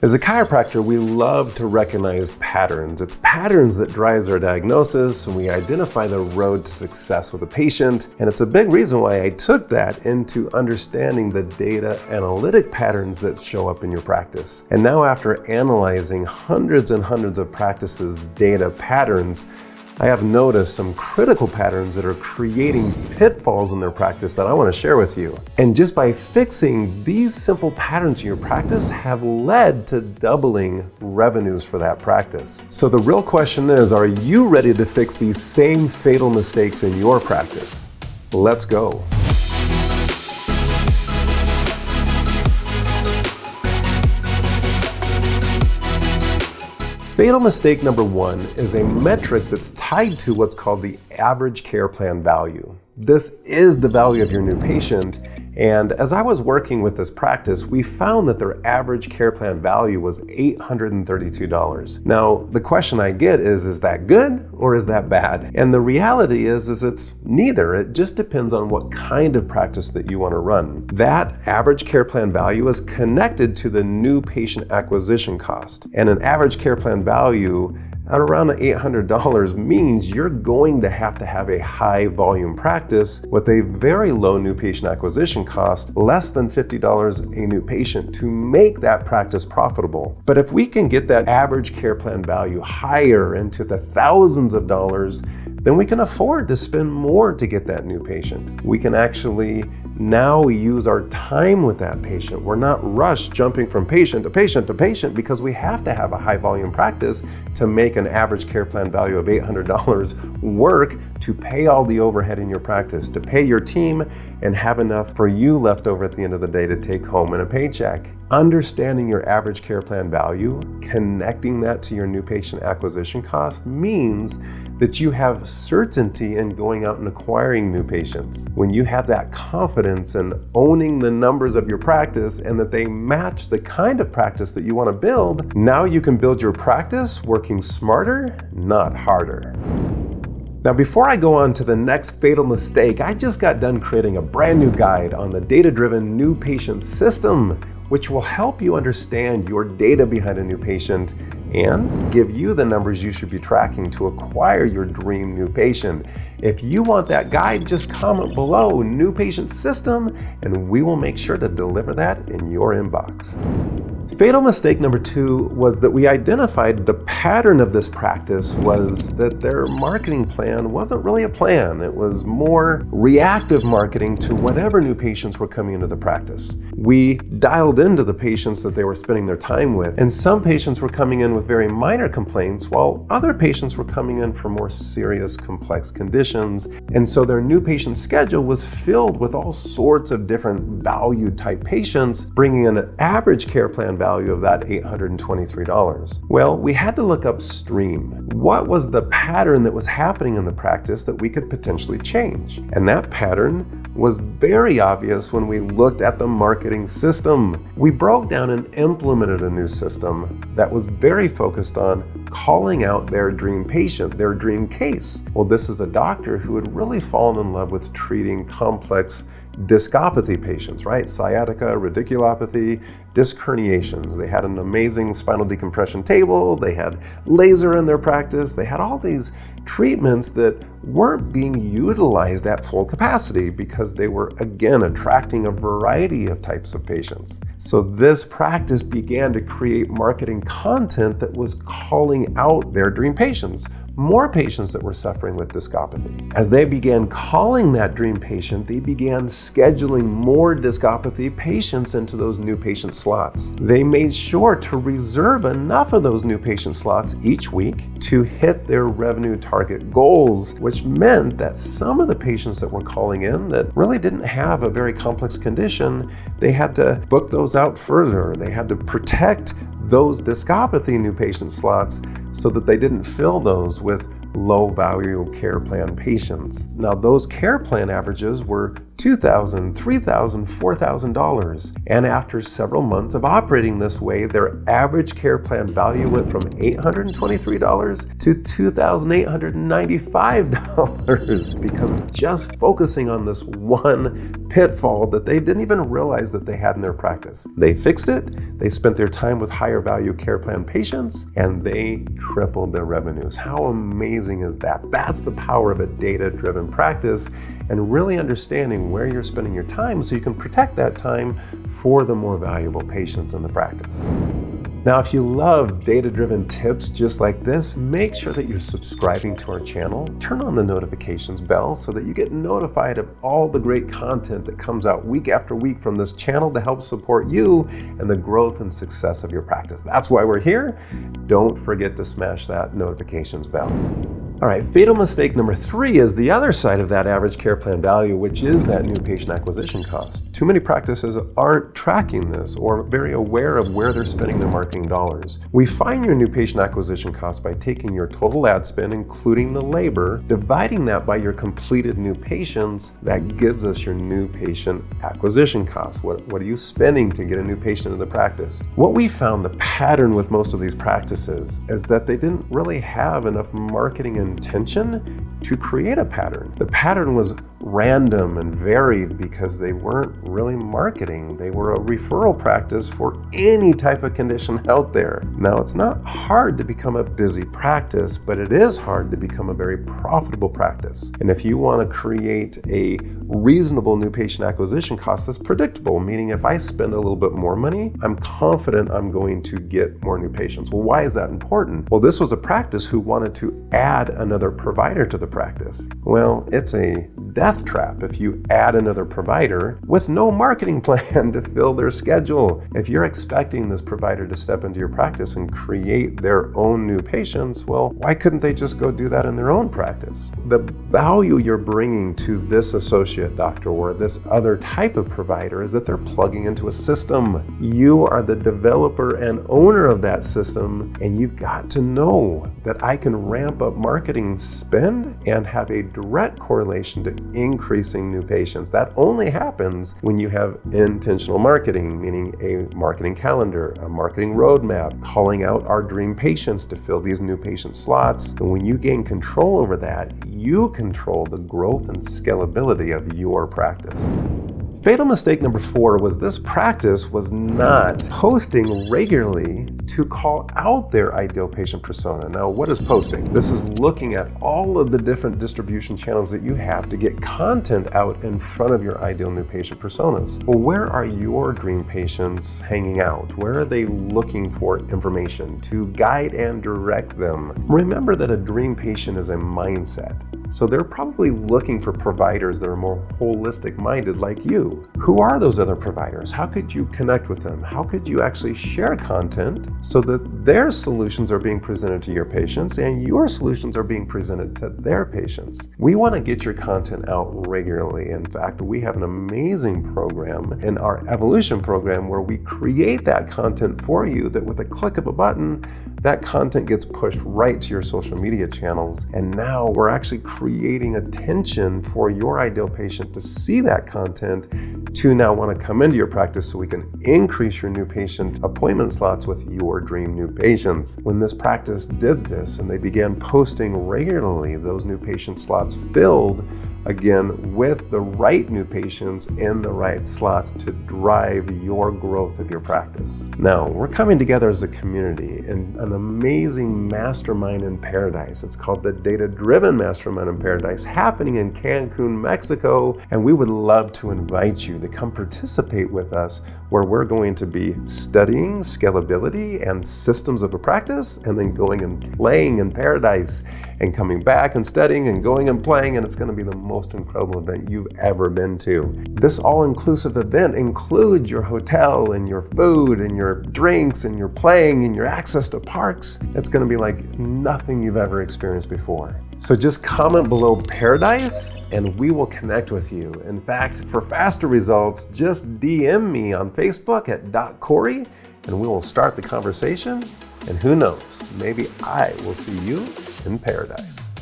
As a chiropractor, we love to recognize patterns. It's patterns that drives our diagnosis, and we identify the road to success with a patient. And it's a big reason why I took that into understanding the data analytic patterns that show up in your practice. And now, after analyzing hundreds and hundreds of practices' data patterns, I have noticed some critical patterns that are creating pitfalls in their practice that I want to share with you. And just by fixing these simple patterns in your practice have led to doubling revenues for that practice. So the real question is, are you ready to fix these same fatal mistakes in your practice? Let's go. Fatal mistake number one is a metric that's tied to what's called the average care plan value. This is the value of your new patient, and as I was working with this practice, we found that their average care plan value was $832. Now, the question I get is that good or is that bad? And the reality is it's neither. It just depends on what kind of practice that you want to run. That average care plan value is connected to the new patient acquisition cost. And an average care plan value at around $800 means you're going to have a high volume practice with a very low new patient acquisition cost, less than $50 a new patient, to make that practice profitable. But if we can get that average care plan value higher into the thousands of dollars, then we can afford to spend more to get that new patient. We can actually now use our time with that patient. We're not rushed jumping from patient to patient to patient because we have to have a high volume practice to make an average care plan value of $800 work to pay all the overhead in your practice, to pay your team, and have enough for you left over at the end of the day to take home in a paycheck. Understanding your average care plan value, connecting that to your new patient acquisition cost means that you have certainty in going out and acquiring new patients. When you have that confidence in owning the numbers of your practice and that they match the kind of practice that you want to build, now you can build your practice working smarter, not harder. Now, before I go on to the next fatal mistake, I just got done creating a brand new guide on the data-driven new patient system, which will help you understand your data behind a new patient and give you the numbers you should be tracking to acquire your dream new patient. If you want that guide, just comment below "new patient system" and we will make sure to deliver that in your inbox. Fatal mistake number two was that we identified the pattern of this practice was that their marketing plan wasn't really a plan. It was more reactive marketing to whatever new patients were coming into the practice. We dialed into the patients that they were spending their time with, and some patients were coming in with very minor complaints, while other patients were coming in for more serious, complex conditions. And so their new patient schedule was filled with all sorts of different value type patients, bringing in an average care plan value of that $823. Well, we had to look upstream. What was the pattern that was happening in the practice that we could potentially change? And that pattern was very obvious when we looked at the marketing system. We broke down and implemented a new system that was very focused on calling out their dream patient, their dream case. Well, this is a doctor who had really fallen in love with treating complex discopathy patients, right? Sciatica, radiculopathy, disc herniations. They had an amazing spinal decompression table. They had laser in their practice. They had all these treatments that weren't being utilized at full capacity because they were, again, attracting a variety of types of patients. So this practice began to create marketing content that was calling out their dream patients, more patients that were suffering with discopathy. As they began calling that dream patient, they began scheduling more discopathy patients into those new patient slots. They made sure to reserve enough of those new patient slots each week to hit their revenue target goals, which meant that some of the patients that were calling in that really didn't have a very complex condition, they had to book those out further. They had to protect those discopathy new patient slots so that they didn't fill those with low value care plan patients. Now, those care plan averages were $2,000, $3,000, $4,000. And after several months of operating this way, their average care plan value went from $823 to $2,895 because of just focusing on this one pitfall that they didn't even realize that they had in their practice. They fixed it, they spent their time with higher value care plan patients, and they tripled their revenues. How amazing is that? That's the power of a data-driven practice and really understanding where you're spending your time so you can protect that time for the more valuable patients in the practice. Now, if you love data-driven tips just like this, make sure that you're subscribing to our channel. Turn on the notifications bell so that you get notified of all the great content that comes out week after week from this channel to help support you and the growth and success of your practice. That's why we're here. Don't forget to smash that notifications bell. All right, fatal mistake number 3 is the other side of that average care plan value, which is that new patient acquisition cost. Too many practices aren't tracking this or very aware of where they're spending their marketing dollars. We find your new patient acquisition cost by taking your total ad spend, including the labor, dividing that by your completed new patients. That gives us your new patient acquisition cost. What are you spending to get a new patient into the practice? What we found the pattern with most of these practices is that they didn't really have enough marketing intention to create a pattern. The pattern was random and varied because they weren't really marketing. They were a referral practice for any type of condition out there. Now, it's not hard to become a busy practice, but it is hard to become a very profitable practice. And if you want to create a reasonable new patient acquisition cost that's predictable, meaning if I spend a little bit more money, I'm confident I'm going to get more new patients. Well, why is that important? Well, this was a practice who wanted to add another provider to the practice. Well, it's a death trap if you add another provider with no marketing plan to fill their schedule. If you're expecting this provider to step into your practice and create their own new patients, well, why couldn't they just go do that in their own practice? The value you're bringing to this associate doctor or this other type of provider is that they're plugging into a system. You are the developer and owner of that system, and you've got to know that I can ramp up marketing spend and have a direct correlation to increasing new patients. That only happens when you have intentional marketing, meaning a marketing calendar, a marketing roadmap, calling out our dream patients to fill these new patient slots. And when you gain control over that, you control the growth and scalability of your practice. Fatal mistake number 4 was this practice was not posting regularly to call out their ideal patient persona. Now, what is posting? This is looking at all of the different distribution channels that you have to get content out in front of your ideal new patient personas. Well, where are your dream patients hanging out? Where are they looking for information to guide and direct them? Remember that a dream patient is a mindset. So they're probably looking for providers that are more holistic minded like you. Who are those other providers? How could you connect with them? How could you actually share content so that their solutions are being presented to your patients and your solutions are being presented to their patients? We want to get your content out regularly. In fact, we have an amazing program in our Evolution program where we create that content for you that with a click of a button, that content gets pushed right to your social media channels. And now we're actually creating attention for your ideal patient to see that content, to now want to come into your practice so we can increase your new patient appointment slots with your dream new patients. When this practice did this and they began posting regularly, those new patient slots filled again with the right new patients in the right slots to drive your growth of your practice. Now, we're coming together as a community in an amazing mastermind in paradise. It's called the Data-Driven Mastermind in Paradise, happening in Cancun, Mexico, and we would love to invite you to come participate with us, where we're going to be studying scalability and systems of a practice, and then going and playing in paradise, and coming back and studying and going and playing, and it's going to be the most incredible event you've ever been to. This all-inclusive event includes your hotel and your food and your drinks and your playing and your access to parks. It's going to be like nothing you've ever experienced before. So just comment below paradise and we will connect with you. In fact, for faster results, just DM me on Facebook at .Cory and we will start the conversation. And who knows, maybe I will see you in paradise.